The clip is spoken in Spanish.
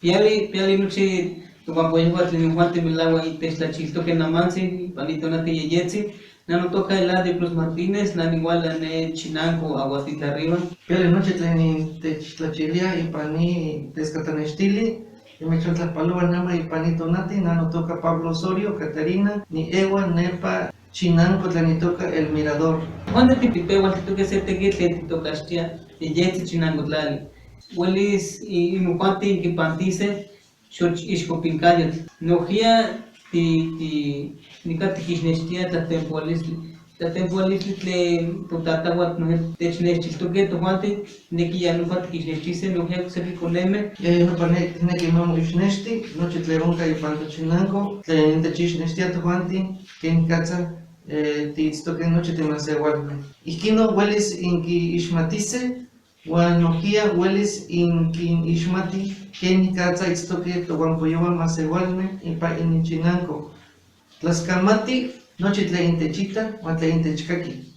Piali nochi tukampoyehua tlen Juan Milagua y Teslachiltoque Namansi, Panito Nati Yeyetsi, Nano toca el de Cruz Martínez, Nan igual ne Chinanco, Aguatita arriba. Piali noche tlen Techtlachilia y pani Tescatanestili, y me echó la paloma nama y panito nati, nano toca Pablo Osorio, Catarina, ni Ewa, Nepa, Chinanco, tlen toca El Mirador. Juan de Tipipehual, que se te te toca Astia, Yeyetsi Chinanco Tlali. Huelis y Mupanti que pantise, Xoch Ishkopincayot. Nojia ti Nicati Kisnestia, Tatempolis le Totatawat, no Technestistoque, Tohuante, Nekia no Pati Kisnestise, Nojia Sepiconeme. No pane, neki mamo Ishnesti, noche tleronca y panto Chinanco, tlen Technestia Tohuanti, Ken Katza, Titstoque noche temase Walme. Ikino huelis inki Ishmatise, Juan Nojia huelis inkin Ishmati, Ken Katza Itztoque, Tohuanpoyoa Masewalme, y pa in Chinanco. Tlaskamati, noche tleintechita, o tleintechkaki.